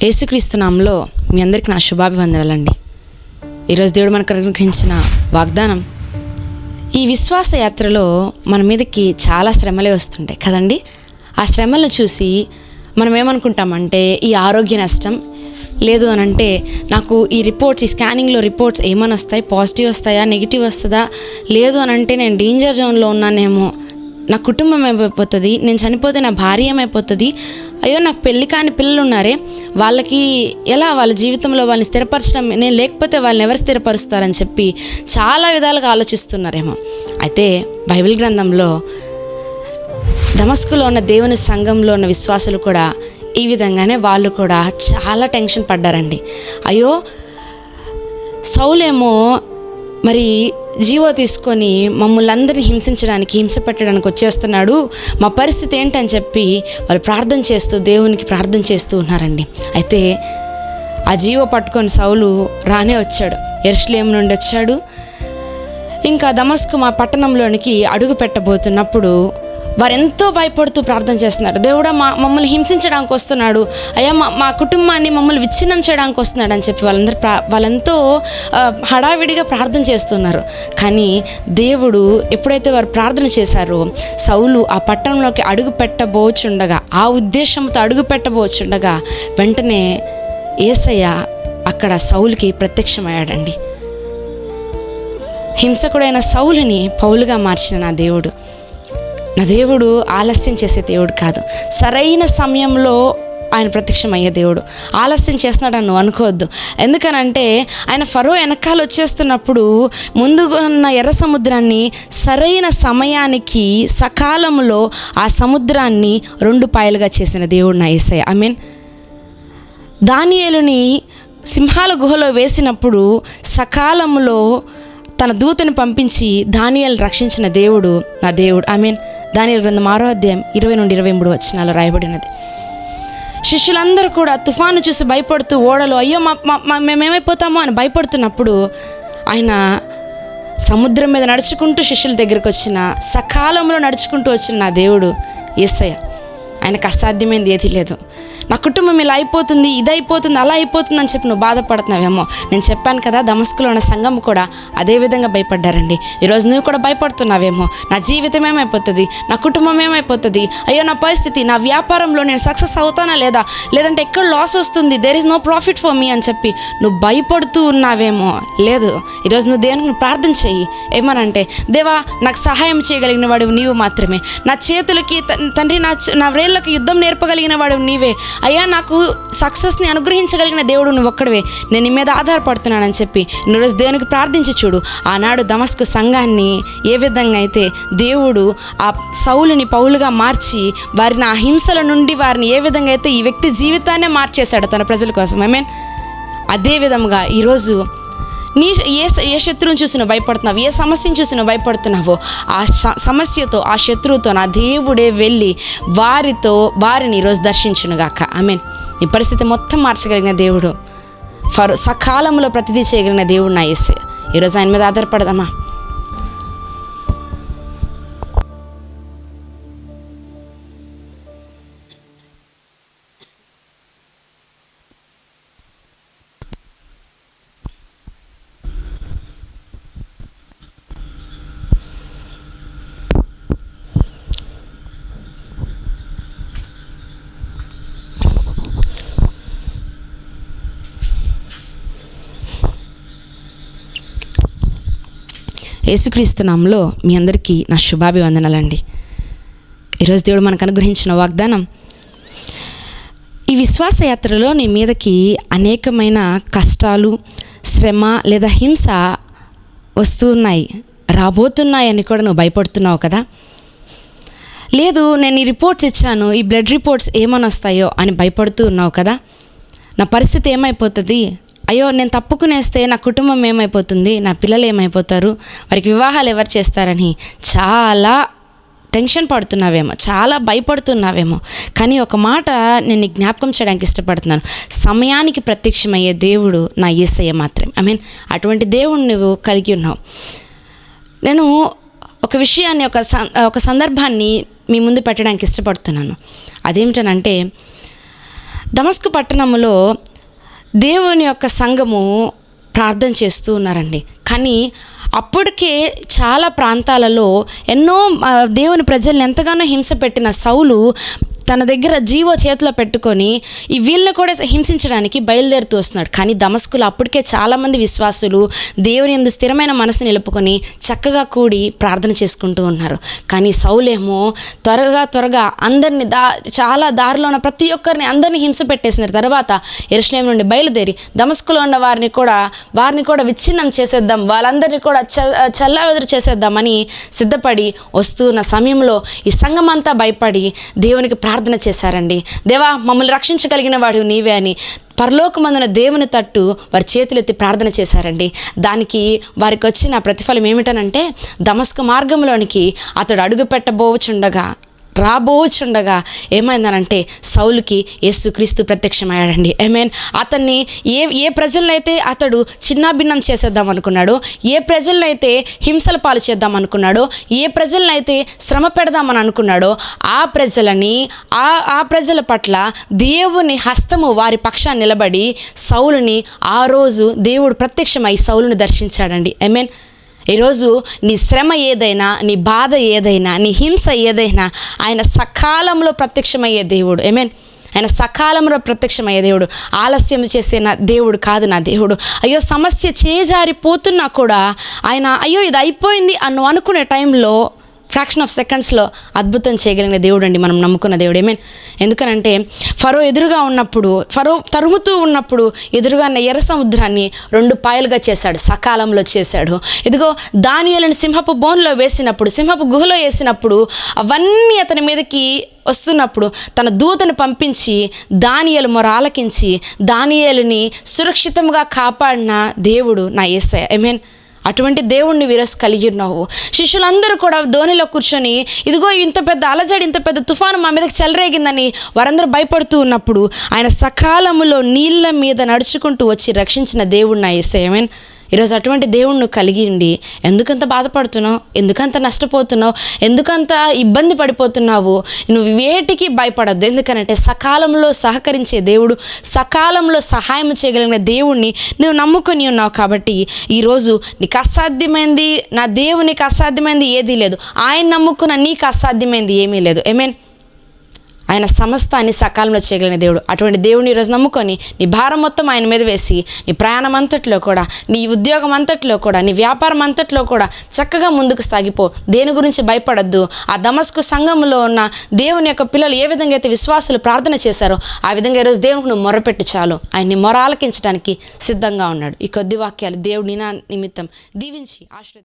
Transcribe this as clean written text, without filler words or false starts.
యేసుక్రీస్తు నామములో మీ అందరికీ నా శుభాభివందనాలండి. ఈరోజు దేవుడు మనకు అనుగ్రహించిన వాగ్దానం, ఈ విశ్వాస యాత్రలో మన మీదకి చాలా శ్రమలే వస్తుంటాయి కదండి. ఆ శ్రమలను చూసి మనం ఏమనుకుంటామంటే ఈ ఆరోగ్య నష్టం లేదు అని అంటే నాకు ఈ స్కానింగ్లో రిపోర్ట్స్ ఏమని వస్తాయి, పాజిటివ్ వస్తాయా నెగిటివ్ వస్తుందా, లేదు అని అంటే నేను డేంజర్ జోన్లో ఉన్నానేమో, నా కుటుంబం ఏమైపోతుంది, నేను చనిపోతే నా భార్య ఏమైపోతుంది, అయ్యో నాకు పెళ్ళి కాని పిల్లలు ఉన్నారే వాళ్ళకి ఎలా వాళ్ళ జీవితంలో వాళ్ళని స్థిరపరచడం, నేను లేకపోతే వాళ్ళని ఎవరు స్థిరపరుస్తారని చెప్పి చాలా విధాలుగా ఆలోచిస్తున్నారేమో. అయితే బైబిల్ గ్రంథంలో దమస్కులో ఉన్న దేవుని సంఘంలో ఉన్న విశ్వాసులు కూడా ఈ విధంగానే వాళ్ళు కూడా చాలా టెన్షన్ పడ్డారండి. అయ్యో సౌలేమో మరి జీవో తీసుకొని మమ్మల్ని అందరినీ హింస పెట్టడానికి వచ్చేస్తున్నాడు, మా పరిస్థితి ఏంటని చెప్పి వాళ్ళు ప్రార్థన చేస్తూ దేవునికి ప్రార్థన చేస్తూ ఉన్నారండి. అయితే ఆ జీవో పట్టుకొని సౌలు రానే వచ్చాడు, యెరూషలేము నుండి వచ్చాడు. ఇంకా దమస్కు మా పట్టణంలోనికి అడుగు పెట్టబోతున్నప్పుడు వారు ఎంతో భయపడుతూ ప్రార్థన చేస్తున్నారు. దేవుడా మమ్మల్ని హింసించడానికి వస్తున్నాడు, అయ్యా మా కుటుంబాన్ని మమ్మల్ని విచ్ఛిన్నం చేయడానికి వస్తున్నాడు అని చెప్పి వాళ్ళెంతో హడావిడిగా ప్రార్థన చేస్తున్నారు. కానీ దేవుడు ఎప్పుడైతే వారు ప్రార్థన చేశారో సౌలు ఆ పట్టణంలోకి అడుగు పెట్టబోచుండగా, ఆ ఉద్దేశంతో అడుగు పెట్టబోచుండగా వెంటనే యేసయ్య అక్కడ సౌలుకి ప్రత్యక్షమయ్యాడండి. హింసకుడైన సౌలుని పౌలుగా మార్చిన నా దేవుడు ఆలస్యం చేసే దేవుడు కాదు, సరైన సమయంలో ఆయన ప్రత్యక్షమయ్యే దేవుడు. ఆలస్యం చేస్తున్నాడని నువ్వు అనుకోవద్దు. ఎందుకనంటే ఆయన ఫరో వెనకాల వచ్చేస్తున్నప్పుడు ముందుగా ఉన్న ఎర్ర సముద్రాన్ని సరైన సమయానికి సకాలంలో ఆ సముద్రాన్ని 2 పాయలుగా చేసిన దేవుడు నా యేసయ్య. ఐ మీన్ దానియేలుని సింహాల గుహలో వేసినప్పుడు సకాలంలో తన దూతని పంపించి దానియేలు రక్షించిన దేవుడు నా దేవుడు. ఐ మీన్ దానియేలు గ్రంథం 6వ అధ్యాయం 20 నుండి 23 వచనాలు రాయబడినది. శిష్యులందరూ కూడా తుఫాను చూసి భయపడుతూ ఓడలో అయ్యో మేమేమైపోతామో అని భయపడుతున్నప్పుడు ఆయన సముద్రం మీద నడుచుకుంటూ శిష్యుల దగ్గరికి వచ్చిన, సకాలంలో నడుచుకుంటూ వచ్చిన నా దేవుడు యేసయ్య. ఆయనకు అసాధ్యమైనది ఏది లేదు. నా కుటుంబం ఇలా అయిపోతుంది, ఇది అయిపోతుంది, అలా అయిపోతుంది అని చెప్పి నువ్వు బాధపడుతున్నావేమో. నేను చెప్పాను కదా, దమస్కులో ఉన్న సంఘం కూడా అదే విధంగా భయపడ్డారండి. ఈరోజు నువ్వు కూడా భయపడుతున్నావేమో, నా జీవితం ఏమైపోతుంది, నా కుటుంబం ఏమైపోతుంది, అయ్యో నా పరిస్థితి, నా వ్యాపారంలో నేను సక్సెస్ అవుతానా లేదా, లేదంటే ఎక్కడ లాస్ వస్తుంది, there is no profit for me అని చెప్పి నువ్వు భయపడుతూ ఉన్నావేమో. లేదు, ఈరోజు నువ్వు దేవునికి ప్రార్థన చెయ్యి. ఏమనంటే, దేవా నాకు సహాయం చేయగలిగిన వాడు నీవు మాత్రమే, నా చేతులకి తండ్రి నా వ్రేళ్ళకి యుద్ధం నేర్పగలిగిన వాడు నీవే, అయ్యా నాకు సక్సెస్ని అనుగ్రహించగలిగిన దేవుడు నువ్వు ఒక్కడివే, నేను నీ మీద ఆధారపడుతున్నానని చెప్పి ఈరోజు దేవునికి ప్రార్థించి చూడు. ఆనాడు దమస్కు సంఘాన్ని ఏ విధంగా అయితే దేవుడు ఆ సౌలుని పౌలుగా మార్చి వారిని ఆ హింసల నుండి వారిని ఏ విధంగా అయితే ఈ వ్యక్తి జీవితాన్నే మార్చేశాడు తన ప్రజల కోసం. ఐ మీన్ అదే విధముగా ఈరోజు ఏ శత్రువుని చూసి నువ్వు భయపడుతున్నావు, ఏ సమస్యను చూసి నువ్వు భయపడుతున్నావో ఆ సమస్యతో ఆ శత్రువుతో నా దేవుడే వెళ్ళి వారిని ఈరోజు దర్శించునుగాక. ఐ మీన్ ఈ పరిస్థితి మొత్తం మార్చగలిగిన దేవుడు, సకాలంలో ప్రతిదీ చేయగలిగిన దేవుడు నా యేసయ్య. ఈరోజు ఆయన మీద ఆధారపడదామా? యేసుక్రీస్తు నామములో మీ అందరికీ నా శుభాభివందనాలండి. ఈరోజు దేవుడు మనకు అనుగ్రహించిన వాగ్దానం, ఈ విశ్వాస యాత్రలో నీ మీదకి అనేకమైన కష్టాలు, శ్రమ లేదా హింస వస్తున్నాయి, రాబోతున్నాయి అని కూడా నువ్వు భయపడుతున్నావు కదా. లేదు నేను ఈ రిపోర్ట్స్ ఇచ్చాను, ఈ బ్లడ్ రిపోర్ట్స్ ఏమని వస్తాయో అని భయపడుతూ ఉన్నావు కదా. నా పరిస్థితి ఏమైపోతుంది, అయ్యో నేను తప్పుకునేస్తే నా కుటుంబం ఏమైపోతుంది, నా పిల్లలు ఏమైపోతారు, వారికి వివాహాలు ఎవరు చేస్తారని చాలా టెన్షన్ పడుతున్నావేమో, చాలా భయపడుతున్నావేమో. కానీ ఒక మాట నేను జ్ఞాపకం చేయడానికి ఇష్టపడుతున్నాను, సమయానికి ప్రత్యక్షమయ్యే దేవుడు నా యేసయ్య మాత్రమే. ఐ మీన్ అటువంటి దేవుడు నువ్వు కలిగి ఉన్నావు. నేను ఒక విషయాన్ని ఒక సందర్భాన్ని మీ ముందు పెట్టడానికి ఇష్టపడుతున్నాను. అదేమిటనంటే దమస్కు పట్టణంలో దేవుని యొక్క సంఘము ప్రార్థన చేస్తూ ఉన్నారండి. కానీ అప్పటికే చాలా ప్రాంతాలలో ఎన్నో దేవుని ప్రజల్ని ఎంతగానో హింస పెట్టిన సౌలు తన దగ్గర జీవో చేతిలో పెట్టుకొని ఈ వీళ్ళని కూడా హింసించడానికి బయలుదేరుతూ వస్తున్నాడు. కానీ దమస్కులో అప్పటికే చాలామంది విశ్వాసులు దేవుని యందు స్థిరమైన మనసు నిలుపుకొని చక్కగా కూడి ప్రార్థన చేసుకుంటూ ఉన్నారు. కానీ సౌలేమో త్వరగా అందరినీ చాలా దారిలో ఉన్న ప్రతి ఒక్కరిని అందరినీ హింస పెట్టేసిన తర్వాత యెరూషలేము నుండి బయలుదేరి దమస్కులో ఉన్న వారిని కూడా విచ్ఛిన్నం చేసేద్దాం, వాళ్ళందరినీ కూడా చల్లావెదురు చేసేద్దామని సిద్ధపడి వస్తున్న సమయంలో ఈ సంఘమంతా భయపడి దేవునికి ప్రార్థన చేశారండి. దేవా, మమ్మల్ని రక్షించగలిగిన వాడు నీవే అని పరలోకమందున దేవుని తట్టు వారి చేతులెత్తి ప్రార్థన చేశారండి. దానికి వారికి వచ్చిన ప్రతిఫలం ఏమిటనంటే, దమస్కు మార్గంలోనికి అతడు అడుగు రాబోచుండగా ఏమైందనంటే సౌలుకి యేసుక్రీస్తు ప్రత్యక్షమయ్యాడండి. ఆమేన్. అతన్ని ఏ ప్రజలనైతే అతడు చిన్నాభిన్నం చేసేద్దాం అనుకున్నాడో, ఏ ప్రజలనైతే హింసల పాలు చేద్దాం అనుకున్నాడో, ఏ ప్రజలనైతే శ్రమ పెడదామని అనుకున్నాడో ఆ ప్రజల పట్ల దేవుని హస్తము వారి పక్షాన్ని నిలబడి సౌలుని ఆ రోజు దేవుడు ప్రత్యక్షమై సౌలుని దర్శించాడండి. ఆమేన్. ఈరోజు నీ శ్రమ ఏదైనా, నీ బాధ ఏదైనా, నీ హింస ఏదైనా ఆయన సకాలంలో ప్రత్యక్షమయ్యే దేవుడు. ఆమేన్. ఆయన సకాలంలో ప్రత్యక్షమయ్యే దేవుడు. ఆలస్యం చేసే నా దేవుడు కాదు నా దేవుడు. అయ్యో సమస్య చేజారిపోతున్నా కూడా ఆయన అయ్యో ఇది అయిపోయింది అని అనుకునే టైంలో ఫ్రాక్షన్ ఆఫ్ సెకండ్స్లో అద్భుతం చేయగలిగిన దేవుడు అండి మనం నమ్ముకున్న దేవుడు. ఆమేన్. ఎందుకనంటే ఫరో ఎదురుగా ఉన్నప్పుడు, ఫరో తరుముతూ ఉన్నప్పుడు ఎదురుగా ఉన్న ఎర్ర సముద్రాన్ని 2 పాయలుగా చేశాడు, సకాలంలో చేశాడు. ఇదిగో దానియేలుని సింహపు బోన్లో వేసినప్పుడు, సింహపు గుహలో వేసినప్పుడు అవన్నీ అతని మీదకి వస్తున్నప్పుడు తన దూతను పంపించి దానియేలు మొర ఆలకించి దానియేలుని సురక్షితంగా కాపాడిన దేవుడు నా యేసయ్య. ఆమేన్. అటువంటి దేవుణ్ణి వీరస్ కలిగి ఉన్నావు. శిష్యులందరూ కూడా ధోనిలో కూర్చొని ఇదిగో ఇంత పెద్ద అలజడి, ఇంత పెద్ద తుఫాను మా మీదకి చెలరేగిందని వారందరూ భయపడుతూ ఉన్నప్పుడు ఆయన సకాలములో నీళ్ళ మీద నడుచుకుంటూ వచ్చి రక్షించిన దేవుడు నా యేసయ్య. ఆమేన్. ఈరోజు అటువంటి దేవుణ్ణి కలిగి ఉండి ఎందుకంత బాధపడుతున్నావు, ఎందుకంత నష్టపోతున్నావు, ఎందుకంత ఇబ్బంది పడిపోతున్నావు? నువ్వు వేటికి భయపడద్దు. ఎందుకనంటే సకాలంలో సహకరించే దేవుడు, సకాలంలో సహాయం చేయగలిగిన దేవుణ్ణి నువ్వు నమ్ముకొని ఉన్నావు. కాబట్టి ఈరోజు నీకు అసాధ్యమైంది, నా దేవునికి అసాధ్యమైంది ఏదీ లేదు. ఆయన నమ్ముకున్న నీకు అసాధ్యమైంది ఏమీ లేదు. ఆమేన్. ఆయన సమస్తాన్ని సకాలంలో చేయగలిగిన దేవుడు. అటువంటి దేవుని ఈరోజు నమ్ముకొని నీ భారం మొత్తం ఆయన మీద వేసి నీ ప్రయాణం అంతట్లో కూడా, నీ ఉద్యోగం అంతట్లో కూడా, నీ వ్యాపారం అంతట్లో కూడా చక్కగా ముందుకు సాగిపో. దేని గురించి భయపడద్దు. ఆ దమస్కు సంఘంలో ఉన్న దేవుని యొక్క పిల్లలు ఏ విధంగా అయితే విశ్వాసులు ప్రార్థన చేశారో ఆ విధంగా ఈరోజు దేవునికి నువ్వు మొరపెట్టు చాలు. ఆయన్ని మొర ఆలకించడానికి సిద్ధంగా ఉన్నాడు. ఈ కొద్ది వాక్యాలు దేవుడి నిమిత్తం దీవించి ఆశీర్వదించు.